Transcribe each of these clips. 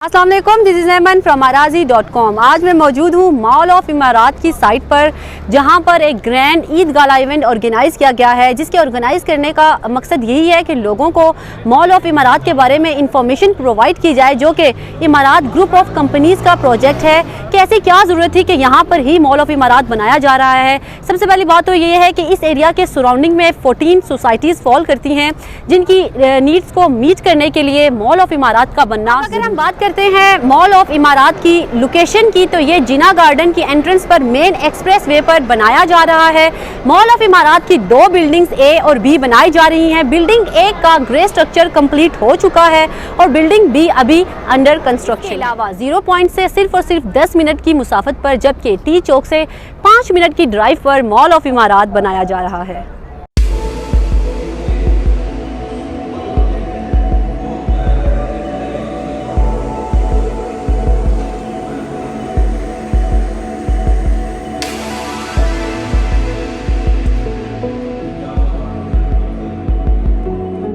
अस्सलाम वालेकुम, this is Ahmad from arazi.com। आज मैं मौजूद हूँ मॉल ऑफ इमारात की साइट पर, जहाँ पर एक grand Eid Gala event organise किया गया है, जिसके ऑर्गेनाइज़ करने का मकसद यही है कि लोगों को मॉल ऑफ इमारात के बारे में इंफॉर्मेशन प्रोवाइड की जाए, जो कि इमारात ग्रुप ऑफ कंपनीज़ का प्रोजेक्ट है कि ऐसी क्या ज़रूरत थी कि यहाँ पर ही मॉल ऑफ इमारात बनाया जा रहा है। सबसे पहली बात तो ये है कि इस एरिया के सराउंडिंग में 14 सोसाइटीज़ फॉल करती हैं, जिनकी नीड्स को मीट करने के लिए मॉल ऑफ इमारात का बनना। अगर हम बात करते हैं मॉल ऑफ इमारात की लोकेशन की, तो ये जिना गार्डन की एंट्रेंस पर मेन एक्सप्रेस वे पर बनाया जा रहा है। मॉल ऑफ इमारात की दो बिल्डिंग्स ए और बी बनाई जा रही हैं। बिल्डिंग ए का ग्रे स्ट्रक्चर कंप्लीट हो चुका है और बिल्डिंग बी अभी अंडर कंस्ट्रक्शन। के अलावा 0 पॉइंट से सिर्फ और सिर्फ 10 मिनट की मुसाफत पर, जबकि टी चौक से 5 मिनट की ड्राइव पर मॉल ऑफ इमारात बनाया जा रहा है।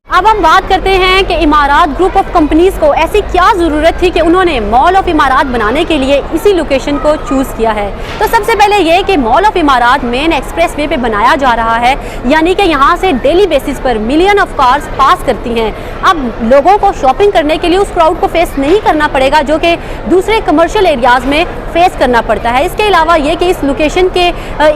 अब हम बात करते हैं कि इमारात ग्रुप ऑफ कंपनीज़ को ऐसी क्या ज़रूरत थी कि उन्होंने मॉल ऑफ इमारात बनाने के लिए इसी लोकेशन को चूज़ किया है। तो सबसे पहले ये कि mall of Imarat main express way पे बनाया जा रहा है, यानी कि यहाँ से डेली बेसिस पर मिलियन ऑफ कार्स पास करती हैं। अब लोगों को शॉपिंग करने के लिए उस क्राउड को फेस नहीं करना पड़ेगा जो कि दूसरे कमर्शियल एरियाज़ में फेस करना पड़ता है। इसके अलावा ये कि इस लोकेशन के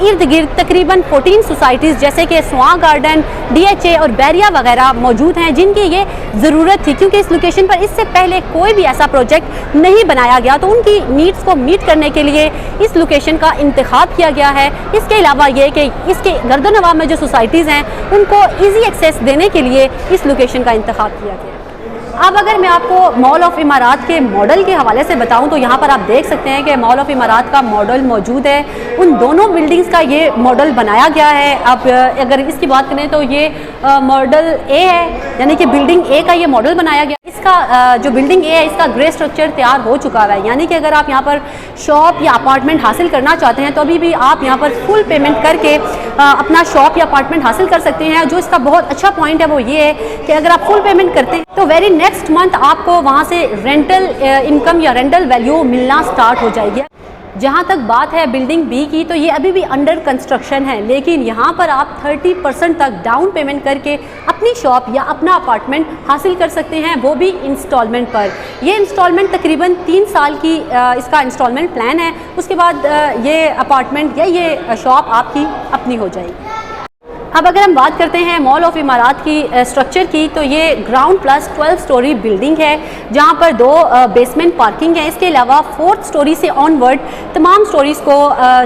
इर्द गिर्द तकरीबन 14 सोसाइटीज़ जैसे कि स्वां गार्डन, DHA और बैरिया वगैरह मौजूद हैं, जिनकी ये ज़रूरत थी, क्योंकि इस लोकेशन पर इससे पहले कोई भी ऐसा प्रोजेक्ट नहीं बनाया गया। तो उनकी नीड्स को मीट करने के लिए इस लोकेशन का इंतखाब किया गया है। इसके अलावा ये कि इसके गर्दनवा में जो सोसाइटीज़ हैं उनको ईजी एक्सेस देने के लिए इस लोकेशन का इंतखाब किया गया। अब अगर मैं आपको मॉल ऑफ इमारात के मॉडल के हवाले से बताऊं, तो यहाँ पर आप देख सकते हैं कि मॉल ऑफ इमारात का मॉडल मौजूद है। उन दोनों बिल्डिंग्स का ये मॉडल बनाया गया है। अब अगर इसकी बात करें तो ये मॉडल ए है, यानी कि बिल्डिंग ए का ये मॉडल बनाया गया। इसका जो बिल्डिंग ए है, इसका ग्रे स्ट्रक्चर तैयार हो चुका है, यानी कि अगर आप यहाँ पर शॉप या अपार्टमेंट हासिल करना चाहते हैं तो अभी भी आप यहाँ पर फुल पेमेंट करके अपना शॉप या अपार्टमेंट हासिल कर सकते हैं। जो इसका बहुत अच्छा पॉइंट है वो ये है कि अगर आप फुल पेमेंट करते हैं तो वेरी नेक्स्ट मंथ आपको वहाँ से रेंटल इनकम या रेंटल वैल्यू मिलना स्टार्ट हो जाएगी। जहाँ तक बात है बिल्डिंग बी की, तो ये अभी भी अंडर कंस्ट्रक्शन है, लेकिन यहाँ पर आप 30% तक डाउन पेमेंट करके अपनी शॉप या अपना अपार्टमेंट हासिल कर सकते हैं, वो भी इंस्टॉलमेंट पर। ये इंस्टॉलमेंट तकरीबन 3 साल की इसका इंस्टॉलमेंट प्लान है। उसके बाद ये अपार्टमेंट या ये शॉप आपकी अपनी हो जाएगी। अब अगर हम बात करते हैं मॉल ऑफ इमारात की स्ट्रक्चर की, तो ये ग्राउंड प्लस 12 स्टोरी बिल्डिंग है, जहाँ पर 2 बेसमेंट पार्किंग है। इसके अलावा 4th स्टोरी से ऑनवर्ड तमाम स्टोरीज़ को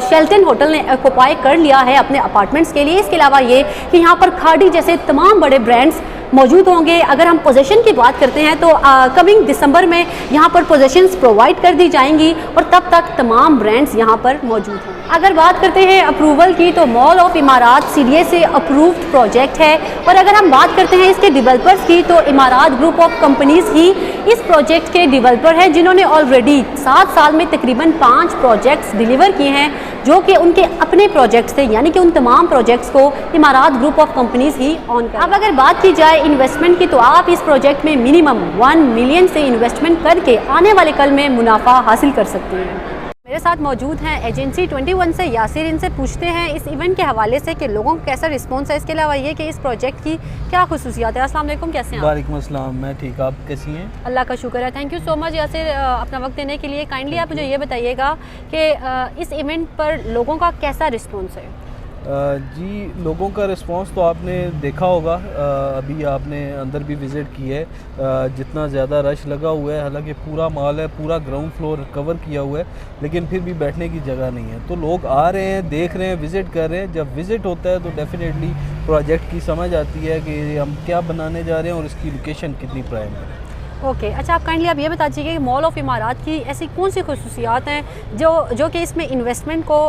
शेल्टन होटल ने ऑक्यूपाई कर लिया है अपने अपार्टमेंट्स के लिए। इसके अलावा ये कि यहाँ पर खाड़ी जैसे तमाम बड़े ब्रांड्स मौजूद होंगे। अगर हम पोजीशन की बात करते हैं तो कमिंग दिसंबर में यहाँ पर पोजीशंस प्रोवाइड कर दी जाएंगी और तब तक तमाम ब्रांड्स यहाँ पर मौजूद हैं। अगर बात करते हैं अप्रूवल की, तो मॉल ऑफ इमारात CDA से अप्रूव्ड प्रोजेक्ट है। और अगर हम बात करते हैं इसके डेवलपर्स की, तो इमारात ग्रुप ऑफ कंपनीज़ ही इस प्रोजेक्ट के डेवलपर हैं, जिन्होंने ऑलरेडी 7 साल में तकरीबन 5 प्रोजेक्ट्स डिलीवर किए हैं, जो कि उनके अपने प्रोजेक्ट्स थे, यानी कि उन तमाम प्रोजेक्ट्स को इमारात ग्रुप ऑफ कंपनीज़ ही ऑन कर। अब अगर बात की जाए इन्वेस्टमेंट की, तो आप इस प्रोजेक्ट में मिनिमम 1 मिलियन से इन्वेस्टमेंट करके आने वाले कल में मुनाफा हासिल कर सकते हैं। मेरे साथ मौजूद हैं एजेंसी 21 से यासिर। इनसे पूछते हैं इस इवेंट के हवाले से कि लोगों का कैसा रिस्पांस है, इसके अलावा ये कि इस प्रोजेक्ट की क्या खुसूसियात है। अस्सलाम वालेकुम, कैसे हैं आप? वालेकुम अस्सलाम, मैं ठीक, आप कैसी हैं? अल्लाह का शुक्र है। Thank you so much Yasir अपना वक्त देने के लिए। काइंडली आप मुझे ये बताइएगा कि इस इवेंट पर लोगों का कैसा रिस्पॉन्स है? जी, लोगों का रिस्पांस तो आपने देखा होगा, अभी आपने अंदर भी विज़िट की है, जितना ज़्यादा रश लगा हुआ है। हालांकि पूरा मॉल है, पूरा ग्राउंड फ्लोर कवर किया हुआ है, लेकिन फिर भी बैठने की जगह नहीं है। तो लोग आ रहे हैं, देख रहे हैं, विज़िट कर रहे हैं। जब विज़िट होता है तो डेफिनेटली प्रोजेक्ट की समझ आती है कि हम क्या बनाने जा रहे हैं और इसकी लोकेशन कितनी प्राइम है। ओके, अच्छा, आप काइंडली आप ये बता दीजिए कि मॉल ऑफ इमारात की ऐसी कौन सी खुसूसियात हैं जो कि इसमें इन्वेस्टमेंट को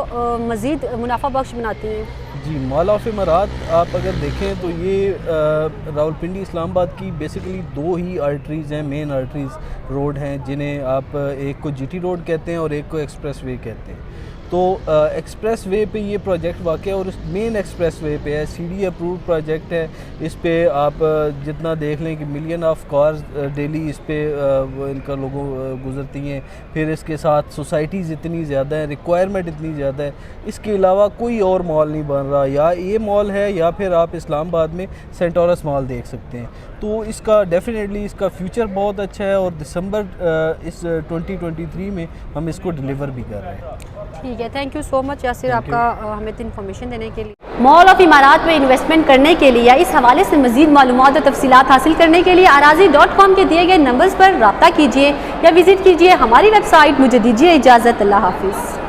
मज़ीद मुनाफा बख्श बनाती हैं? जी, मॉल ऑफ इमारात आप अगर देखें तो ये रावलपिंडी इस्लामाबाद की बेसिकली 2 ही आर्टरीज़ हैं, मेन आर्टरीज़ रोड हैं, जिन्हें आप एक को GT रोड कहते हैं और एक को एक्सप्रेस वे कहते हैं। तो एक्सप्रेस वे पे ये प्रोजेक्ट वाक़ है और इस मेन एक्सप्रेस वे पे है, सीडी अप्रूव्ड प्रोजेक्ट है। इस पे आप जितना देख लें कि मिलियन ऑफ कार्स डेली इस पे इनका लोगों गुजरती हैं। फिर इसके साथ सोसाइटीज़ इतनी ज़्यादा है, रिक्वायरमेंट इतनी ज़्यादा है। इसके अलावा कोई और मॉल नहीं बन रहा, या ये मॉल है या फिर आप इस्लामाबाद में सेंटोरस मॉल देख सकते हैं। तो इसका डेफिनेटली इसका फ्यूचर बहुत अच्छा है और दिसंबर इस 2023 में हम इसको डिलीवर भी कर रहे हैं। ठीक है, thank you so much Yasir आपका हमें इन्फॉर्मेशन देने के लिए। मॉल ऑफ इमारात में इन्वेस्टमेंट करने के लिए या इस हवाले से मज़ीद मालूमात और तफसीलात हासिल करने के लिए arazi.com के दिए गए नंबर्स पर रब्ता कीजिए या विज़िट कीजिए हमारी वेबसाइट। मुझे दीजिए इजाज़त, अल्लाह हाफिज़।